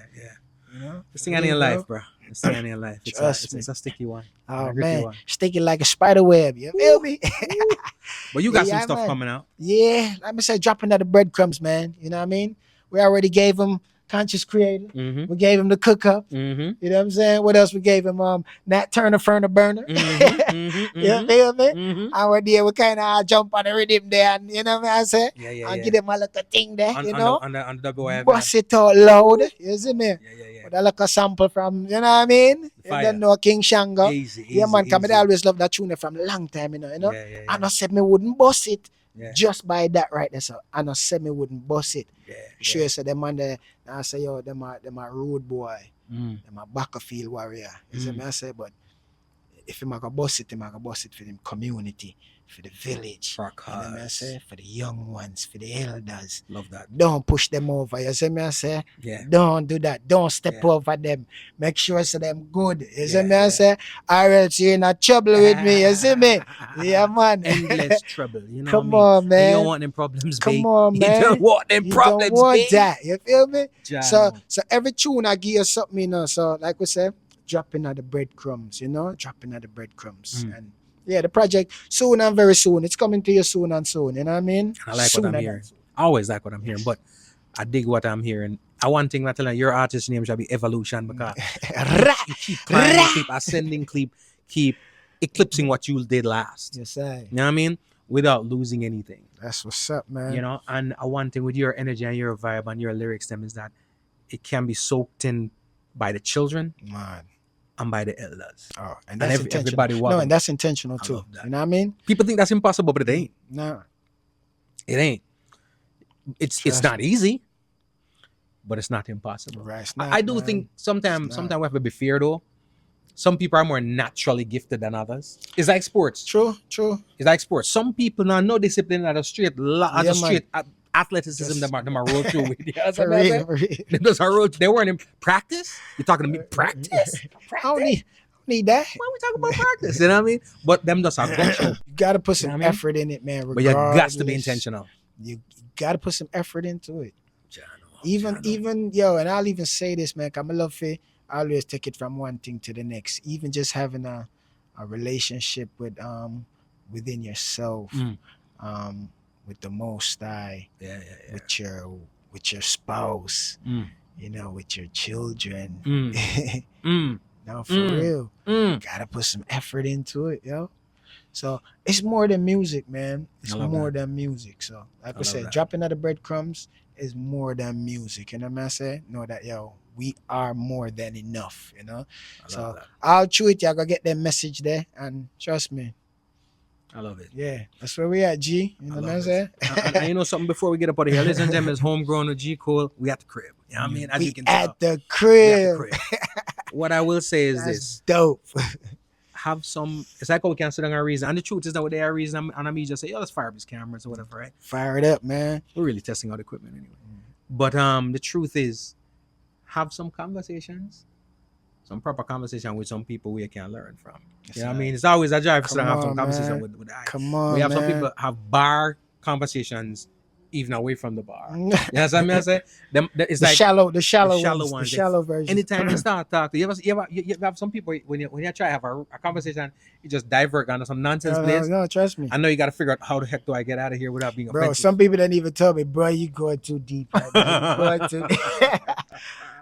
This thing in your life, bro. This thing in your life. It's a sticky one. Oh, man. Sticky like a spider web. You feel me? But you got some stuff coming out. Yeah. Let me say, dropping out the breadcrumbs, man. You know what I mean? We already gave them Conscious Creator. We gave him the cook up. You know what I'm saying? What else we gave him? Nat Turner, Furna Burna. You feel me? Our idea, we kind of jump on the rhythm there, and you know what I'm saying? Yeah. Give them a little thing there, on the WIF. Bust it out loud. You see me? Yeah. With a little sample from, you know what I mean? You don't know King Shango. Easy, man, because I always love that tune from a long time, you know? Yeah. And I said me wouldn't bust it. Yeah. Just by that right there, so I know say me wouldn't bust it. Yeah. You say them man there, I say yo, them are road boy, them are battlefield warrior. You see me I say, but if him a go bust it, him a go bust it for them community, for the village. For you know me I say, for the young ones, for the elders. Love that. Don't push them over. You see me I say? Yeah. Don't do that. Don't step over them. Make sure so them good. You see me I say? Or else you're in a trouble with me. You see me? Yeah, man. Endless trouble. You know Come what I mean? on, man. You don't want them problems, babe. Come on, man. You don't want them problems, You don't want babe. that. You feel me? Jam. So every tune I give you something, So like we say, dropping at the breadcrumbs, dropping at the breadcrumbs. And yeah, the project soon and very soon. It's coming to you soon and soon. You know what I mean? I like what I'm hearing. I always like what I'm hearing, but I dig what I'm hearing. I one thing I tell you, your artist name shall be Evolution because you keep climbing, keep ascending, keep eclipsing what you did last. Yes, I. You know what I mean? Without losing anything. That's what's up, man. And one thing with your energy and your vibe and your lyrics them is that it can be soaked in by the children. Man. and by the elders. Oh, and that's intentional. Everybody No, and that's intentional too. You know what I mean? People think that's impossible, but it ain't. No. It ain't. It's not easy, but it's not impossible. Right. I do think sometimes we have to be fair though. Some people are more naturally gifted than others. It's like sports. True. It's like sports. Some people now no discipline at the street, athleticism them are roll through with. Yeah, for real. They weren't in practice. You're talking to me practice? I don't need that. Why are we talking about practice? You know what I mean? But them just are gotcha. You got to put some effort in it, man. But you got to be intentional. You got to put some effort into it. Even yo, and I'll even say this, man. I'm a love it. I always take it from one thing to the next. Even just having a relationship with within yourself, with the Most High, with your spouse, you know, with your children. No, for real, gotta put some effort into it, yo. So it's more than music, man. It's more than music. So like I said, dropping out the breadcrumbs is more than music. You know what I'm saying? Know that, yo, we are more than enough, you know? So I'll chew it, y'all go get that message there, and trust me. I love it. Yeah, that's where we at, G. You know what I'm saying? And you know something before we get up out of here, ladies and gentlemen, it's Homegrown with G Cole. We at the crib. You know what I mean? As we you can tell. At the crib. What I will say is that's this. Dope. Have some, it's like how we can sit down our reason. And the truth is that what they are reason, and I mean just say, yo, let's fire up these cameras or whatever, right? Fire it up, man. We're really testing out equipment anyway. But the truth is, have some conversations, some proper conversation with some people we can learn from. You know what I mean? It's always a drive to have some conversation with the Come on, we have man. some people have bar conversations even away from the bar. You know what I mean? It's the like shallow ones, the shallow version. Anytime you start talking, you have some people when you try to have a conversation, you just divert onto some nonsense place. No, trust me. I know you got to figure out how the heck do I get out of here without being offensive. Some people don't even tell me, bro, you going too deep. Right now. You going too deep.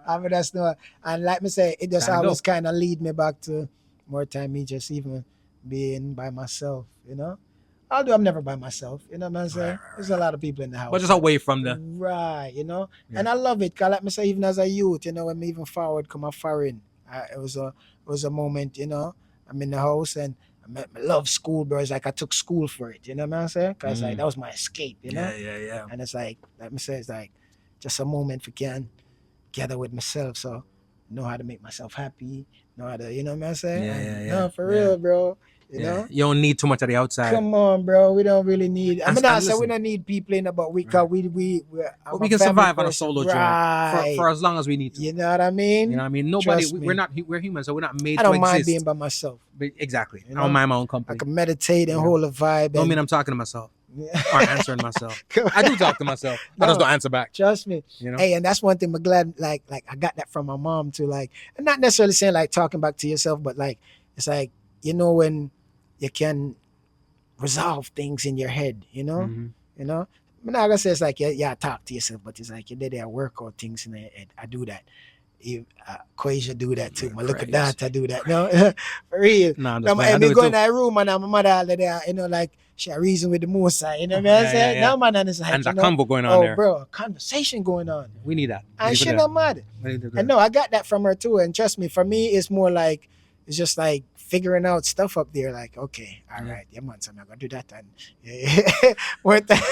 I mean, that's not, and like me say, it just always kind of lead me back to more time me just even being by myself, you know? Although I'm never by myself, you know what I'm saying? Right. There's a lot of people in the house. But just away from the... Right, you know? Yeah. And I love it, because like me say, even as a youth, you know, when me even forward come a foreign, it was a moment, you know? I'm in the house and I love school, bro. It's like I took school for it, you know what I'm saying? Because like, that was my escape, you know? Yeah. And it's like me say, it's like just a moment for can gather with myself, so know how to make myself happy, know how to, you know what I'm saying? No, for real, bro. You know? You don't need too much of the outside. Come on, bro. We don't really need. I mean, I said we don't need people in, but we can survive on a solo joint for as long as we need to. You know what I mean? You know what I mean? We're humans, so we're not made to exist. I don't mind being by myself. But exactly. You know? I don't mind my own company. I can meditate and hold a vibe. Don't mean I'm talking to myself. Or answering myself. I do talk to myself. I just don't answer back. Trust me. You know? Hey, and that's one thing I'm glad like I got that from my mom too. Like, and not necessarily saying like talking back to yourself, but like it's like, you know, when you can resolve things in your head, you know? You know? I'm not gonna say it's like yeah, talk to yourself, but it's like you did work out things in your head. I do that. Quasia do that too. My look at that, I do that. No, for real. I me go in that room and my mother all there, you know, like she a reason with the Musa, you know what I'm saying? Now man, and it's like, and a convo going on there. Oh, bro, a conversation going on. We need that. And she not mad. And no, I got that from her too. And trust me, for me, it's more like it's just like figuring out stuff up there. Like, okay, all right, man, so I'm not gonna do that. And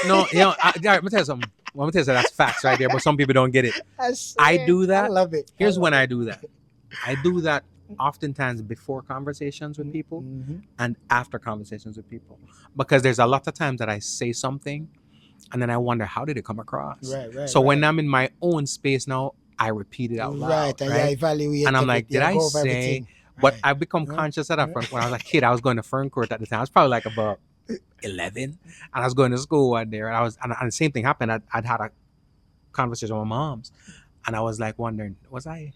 no, you know, let me tell you something. Well, let me tell you that's facts right there, but some people don't get it. I do that. I love it. Here's when I do that. I do that oftentimes before conversations with people and after conversations with people, because there's a lot of times that I say something and then I wonder how did it come across. Right. So when I'm in my own space now, I repeat it out loud. Right. I evaluate. And I'm like, did I say? Everything. But I've become conscious of that when I was a kid. I was going to Fern Court at the time. I was probably like about 11, and I was going to school one day, and the same thing happened. I'd had a conversation with my mom's, and I was like wondering, was I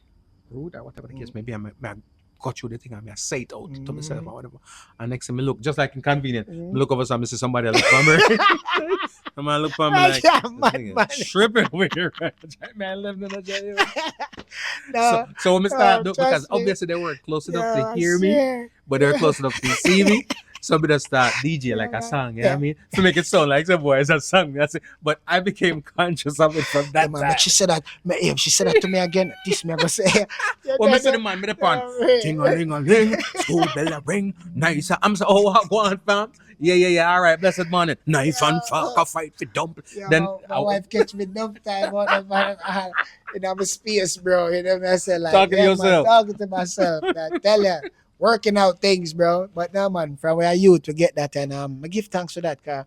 rude or whatever the case? Maybe I got through the thing, I say it out to myself or whatever. And next time I look, just like inconvenient, I look over some, I see somebody look for me. And I look for me like, tripping over here. Man, living in a jail. So when I start, because obviously they weren't close enough to hear me, but they're close enough to see me. So we just start DJ like a song, you know what I mean? To make it sound like some boy is a song. That's it. But I became conscious of it from that man, time. but she said that, she said that to me again. This me I go say. Well, Mr. The man, me the pan. Ting-a-ling-a-ling, school bell a ring. Nice. I'm so, go on, fam. Yeah. All right, blessed morning. Knife and fork, a fight for dump. Then my wife catch me enough time on the in our space, bro. You know what I said? Like, talking to yourself. Man, talking to myself. I tell you, working out things, bro. But no, man, from where you to get that, and I give thanks for that, cause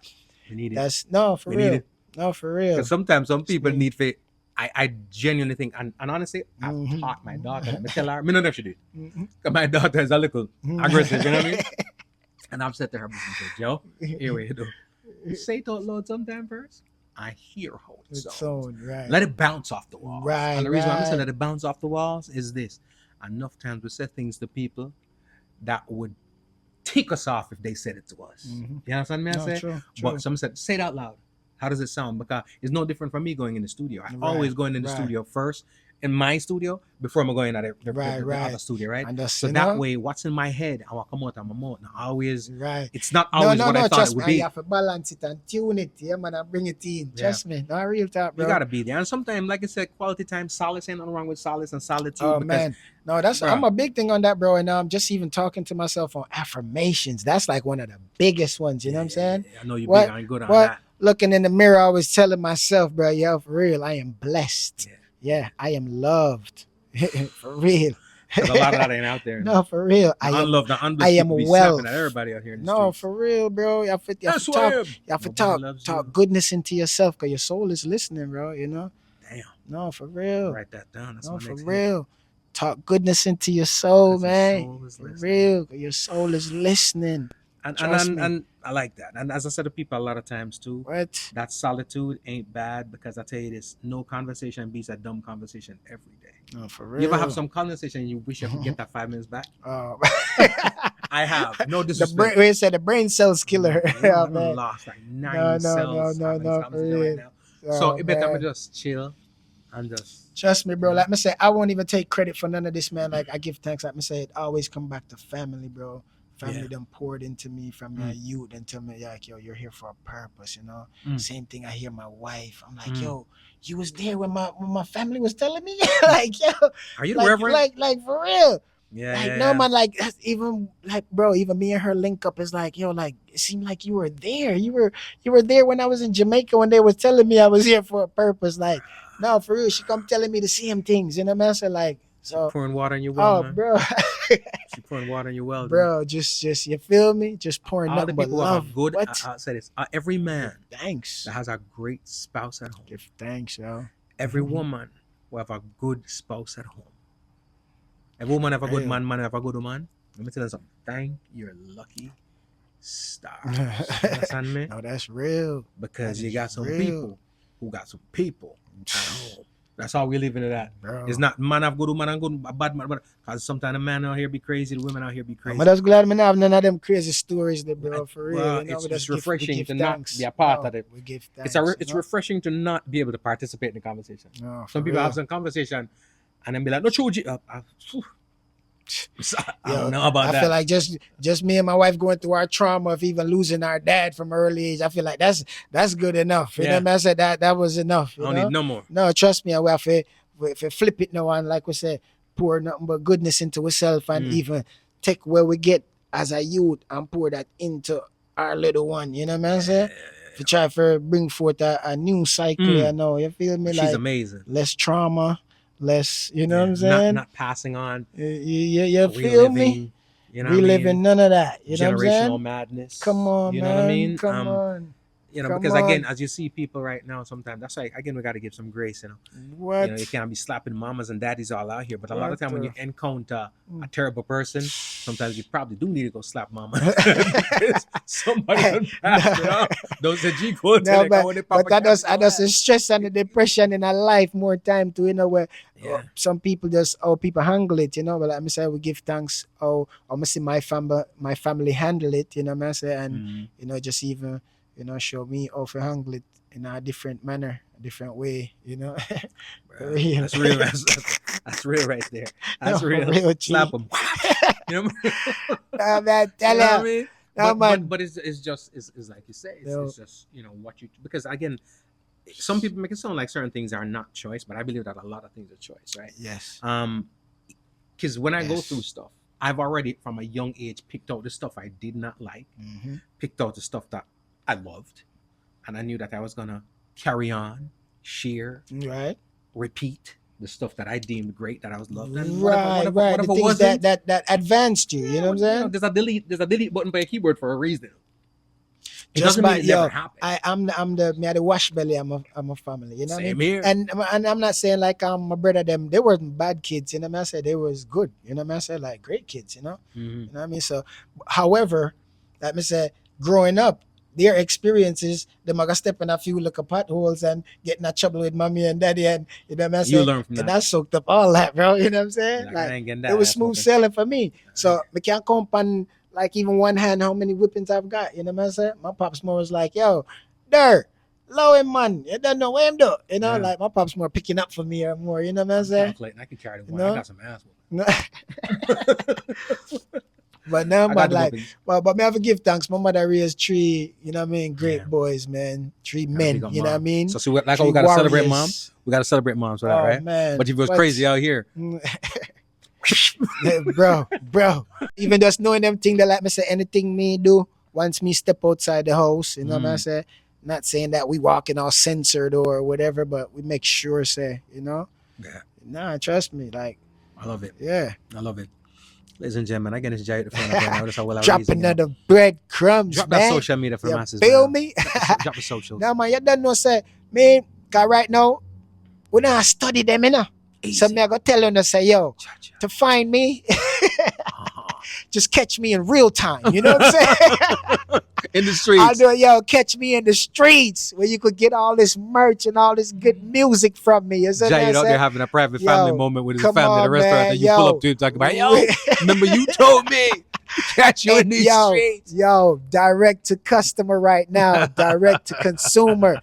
we need it. that's for real. No, for real. Because sometimes some people need faith. I genuinely think, and honestly, I've taught my daughter. I tell her, I don't know if she did. Because my daughter is a little aggressive, you know what I mean? And I've said to her, Joe, here we go. Say it out loud sometime first. I hear how it sounds. Right. Let it bounce off the walls. Right. And the reason why I say let it bounce off the walls is this. Enough times we say things to people that would tick us off if they said it to us. You understand me? I say? True. But some said, say it out loud. How does it sound? Because it's no different from me going in the studio. I always go in the studio first, in my studio, before I'm going to the other studio, right? So that way, what's in my head, I will come out of my mouth. Now, always, it's not always what I thought it would be. You have to balance it and tune it, man, and bring it in. Trust me, no real talk, bro. You gotta be there. And sometimes, like I said, quality time, solace, ain't nothing wrong with solace and solitude. Oh, man. No, I'm a big thing on that, bro. And I'm just even talking to myself on affirmations. That's like one of the biggest ones, you know what I'm saying? I know you're big and good on that. Looking in the mirror, I was telling myself, bro, yo, for real, I am blessed. Yeah, I am loved. For real. Because a lot of that ain't out there. No, for real. I am wealth. Everybody out here in the streets. For real, bro. You have to talk goodness into yourself because your soul is listening, bro, you know? Damn. No, for real. Write that down. That's no, what for makes real. Talk goodness into your soul, man. For real. Your soul is listening. And I like that. And as I said to people a lot of times too, that solitude ain't bad because I tell you this, no conversation beats a dumb conversation every day. No, for real. You ever have some conversation you wish you could get that 5 minutes back? Oh. I have. No disrespect. The brain cells killer. I'm lost like 9 cells. No, right now. So it better just chill and just trust me, bro. Like me say, I won't even take credit for none of this, man. Like I give thanks. Like me say, it always come back to family, bro. Family them poured into me from my youth and tell me like, yo, you're here for a purpose, you know. Same thing I hear my wife. I'm like, yo, you was there when my family was telling me. Like, yo, are you the reverend? Like for real. Yeah. Man, like that's even like, bro, even me and her link up is like, yo, like it seemed like you were there. You were there when I was in Jamaica when they was telling me I was here for a purpose. Like, no, for real, she come telling me the same things, you know what I'm saying? Like, so pouring water in your well, man. Bro. She pouring water in your well, bro. Just you feel me? Just pouring all nothing the people but love. Have good. I'll say this: every man, thanks, that has a great spouse at home. Give thanks, yo. Every woman will have a good spouse at home. Every woman have a good man have a good woman. Let me tell you something. Thank your lucky stars. Understand me? No, that's real. Because you got some people who got some people at home. That's how we live into that. Bro. It's not man have good woman and good bad man. Because sometimes the man out here be crazy, the women out here be crazy. But that's glad me not have none of them crazy stories there, bro. For real. Well, you know, it's refreshing to not be a part of it. We give thanks. It's refreshing to not be able to participate in the conversation. No, some people have some conversation and then be like, no, Chuji up. I don't know about that. I feel like just me and my wife going through our trauma of even losing our dad from early age. I feel like that's good enough. You know what I said? That was enough. I don't need no more. No, trust me, I will have to flip it now and like we said, pour nothing but goodness into ourselves and even take where we get as a youth and pour that into our little one. You know what I'm saying? To try to bring forth a new cycle. You know, you feel me? She's like amazing. Less trauma. Less, you know what I'm saying? Not passing on. You feel me? You know reliving none of that. You know what I'm saying? Generational madness. Come on, you man. know what I mean? Come on. You know, because again, as you see people right now, sometimes that's why again we got to give some grace. You know, what? You know, you can't be slapping mamas and daddies all out here. But a lot of time when you encounter a terrible person, sometimes you probably do need to go slap mama. Somebody passed it off. Those are G Cole. No, but I just stress and the depression in our life more time to, you know, where some people just people handle it, you know. But like I say, we give thanks. I'm see my family handle it, you know what I say, and you know, just even, you know, show me how to handle it in a different manner, a different way, you know. Real. That's real. That's real right there. That's real. Real slap them. You know what I mean? Man, tell you. Nah, man. But it's just it's like you say, Yo. it's just what you, because again, some people make it sound like certain things are not choice, but I believe that a lot of things are choice, right? Yes. Because when I go Yes. through stuff, I've already from a young age picked out the stuff I did not like, Mm-hmm. picked out the stuff that I loved, and I knew that I was gonna carry on, share, Right. repeat the stuff that I deemed great, that I was loved, and Right. The whatever things wasn't, that advanced you. You know what I'm saying? there's a delete button by a keyboard for a reason. It Just doesn't by mean it never happened. I'm the wash belly. I'm a family. You know what I Same mean? here. And I'm not saying like my brother them. They weren't bad kids. You know what I mean? I said they was good. You know what I mean? I said like great kids. You know. Mhm. You know what I mean? So, however, let me say, growing up, their experiences, they might step in a few little potholes and get in trouble with mommy and daddy, and you know what I mean? You learn from And that. I soaked up all that, bro. You know what I'm saying? Like, I ain't getting that it was ass smooth whooping. sailing for me. So I can't count on like even one hand how many whippings I've got. You know what I'm saying? My pops more was like, yo, there, low him man, you don't know what him do. You know, Yeah. like my pops more picking up for me or more. You know what I'm saying? Calculating, I can carry the one. No. I got some ass whooping. But now, I got man, the like, whoopings. but me have to give thanks. My mother raised three, you know what I mean, great Yeah. boys, man. Three Gotta men, big up you know what I mom. mean? So see, like how Three we gotta celebrate warriors. moms. We gotta celebrate moms for that, Oh, right? man. But if it was What? crazy out here, bro. Even just knowing them thing that like me say anything me do once me step outside the house, you know what I say? Not saying that we walking all censored or whatever, but we make sure say, you know? yeah, Nah, trust me, like, I love it. yeah. I love it. Ladies and gentlemen, again, it's Jahyut The Furna right now. That's how well I Drop raise it, another breadcrumbs, Drop man. that social media for You masses. feel man. me? Drop the socials. Now, man, you don't know, say, man, cause right now, we not study them, you know? So me I go tell you, say, yo, to find me, just catch me in real time. You know what I'm saying? In the I streets. know, yo, catch me in the streets where you could get all this merch and all this good music from me. Is that Jahyut out there saying? having a private Yo, family moment with his come family at the on, restaurant, man, and you pull yo. up to him talking about, yo, remember you told me to catch you in these streets. Yo, direct to customer right now, direct to consumer,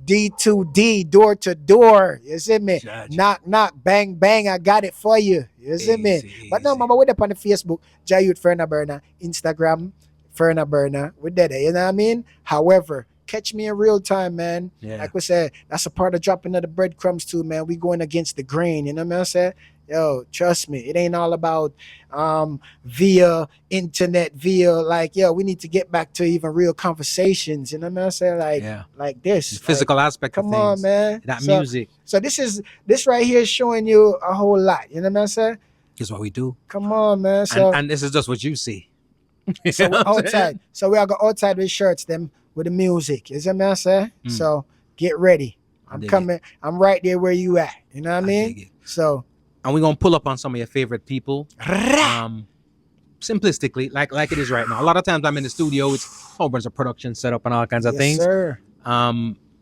D2D, door to door. You see me? Judge. Knock, knock, bang, bang. I got it for you. You see me? Easy, But no, easy. mama, we're up on the Facebook, Jahyut Furna Burna, Instagram, Furna Burna. We're there, you know what I mean? However, catch me in real time, man. Yeah. Like we said, that's a part of dropping of the breadcrumbs too, man. We going against the grain, you know what I'm saying? Yo, trust me, it ain't all about via internet, via like, yo, we need to get back to even real conversations, you know what I'm saying? Like, Yeah. like this. The physical aspect Come of on, things. man. That So- music So this right here is showing you a whole lot, you know what I'm saying? is what we do. Come on, man. So And this is just what you see. so we're You know what I'm saying? outside. So we are go outside with shirts, them with the music. You see what I'm saying? Mm. So get ready. I I'm dig coming. I'm right there where you at. You know what I I mean? dig it. So And we're gonna pull up on some of your favorite people. Simplistically, like it is right now. A lot of times I'm in the studio, it's whole bunch of production setup and all kinds of yes, things. sir.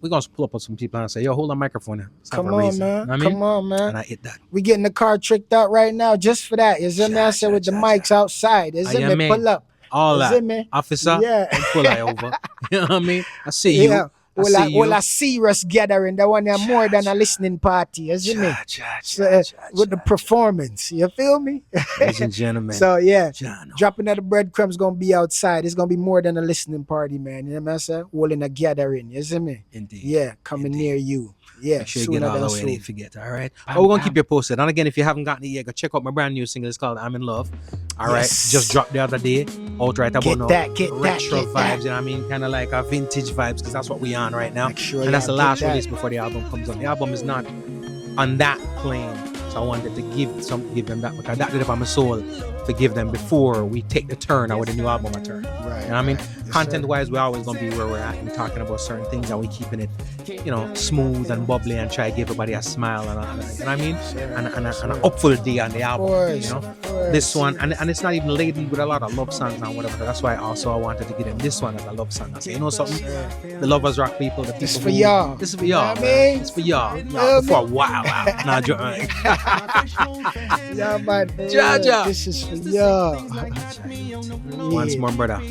We're gonna pull up on some people and say, yo, hold on microphone now. Let's have Come a on, reason. man. You know what I mean? Come on, man. And I hit that. We getting the car tricked out right now just for that. You see what I said with the mics outside. You see yeah, me? man. Pull up. All You that. see me? Officer, Yeah. and pull I over. You know what I mean? I see you. Yeah. I see you. Well, a serious gathering. That one is more than a listening party. You see me? So, with the performance. You feel me? Ladies and gentlemen. So yeah. John, Dropping of the breadcrumbs gonna be outside. It's gonna be more than a listening party, man. You know what I'm saying? Holding a gathering. You see me? indeed. Yeah, coming near you. Yeah, Make sure you sooner get all than the way and soon. you forget. All right. Bam, But we're gonna bam. keep you posted. And again, if you haven't gotten it yet, go check out my brand new single. It's called I'm in Love. All right. Yes. Just dropped the other day. Out right about Get now. that, get that, retro get vibes, that. you know what I mean? Kind of like our vintage vibes, because that's what we on right now. Make sure And that's the y'all last get that. release before the album comes out. The album is not on that plane. So I wanted to give them that, because that did it for my soul, to give them before we take the turn or with a new album a turn. Right. You know what I mean? right. Yes, Content sir. wise, we're always gonna be where we're at and talking about certain things, and we keeping it, you know, smooth and bubbly, and try to give everybody a smile and you know what I mean? Sure, And a sure. hopeful day on the Of album. course, You know? of course. This one, and it's not even laden with a lot of love songs and whatever. That's why also I wanted to give them this one as a love song. I say, you know something? The Lovers Rock people, the people This for who- y'all. This is for You know y'all. what I man. mean? It's for y'all. You Y'all feel for a me? while. Nah, Yeah, man. Jaja. This is for y'all. Once more, brother.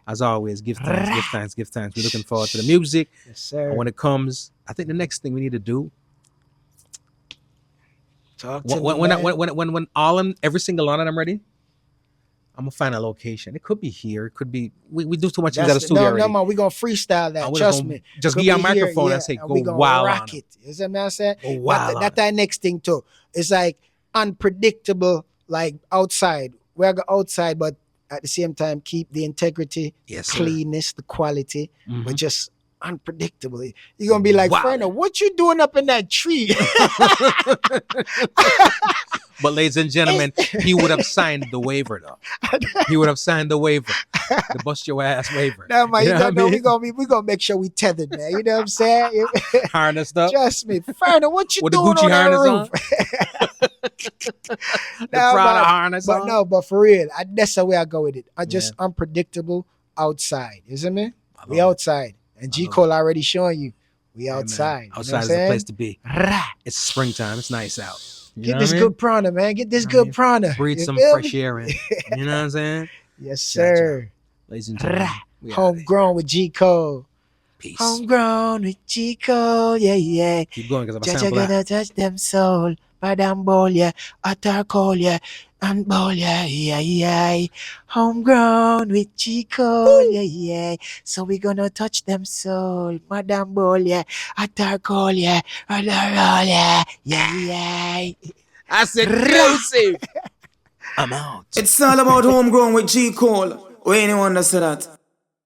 As always, give thanks, give thanks, give thanks. We're looking forward to the music. Yes, sir. And when it comes, I think the next thing we need to do, Talk to when me, man. all them, every single one of them ready, I'm gonna find a location. It could be here. It could be. We do too much things at the studio no, already. no, man. We gonna freestyle that. Trust me. Just Could give you a be here, microphone yeah, and say, and "Go we gonna wild rock on it." You see what I'm saying? Go wild. That's that next thing too. It's like unpredictable, like outside. We're go outside, but at the same time keep the integrity, Yes, sir. cleanness, the quality, Mhm. but just unpredictable. You're gonna be like, Wow. Furna, what you doing up in that tree? But ladies and gentlemen, he would have signed the waiver though. He would have signed the waiver, the bust your ass waiver. No, man, You know what I mean? we gonna make sure we tethered, man. You know what I'm saying? Harnessed up Trust me, Furna, what you with the doing Gucci on that harness roof? on. The Prada harness But on. no, but for real, that's the way I go with it. I just unpredictable outside. Isn't me? We outside. And G Cole already showing you. We outside. Man. Outside is the place to be. It's springtime. It's nice out. Get this good prana, man. Get this good prana. Breathe You some feel fresh me? air in. You know what I'm saying? Yes, sir. Ladies and gentlemen. we out Homegrown with G Cole. Peace. Homegrown with G Cole. Yeah, yeah. Keep going because I'm a Jaja sample. gonna touch them soul. Badam bol, yeah. Atar call, yeah. And ball, yeah, yeah, yeah. Homegrown with G Cole, yeah, yeah. So we gonna touch them soul. Madam bol, yeah. Atar call, yeah. Atar call, yeah. Yeah, yeah. That's exclusive. I'm out. It's all about homegrown with G Cole. Or anyone that said that.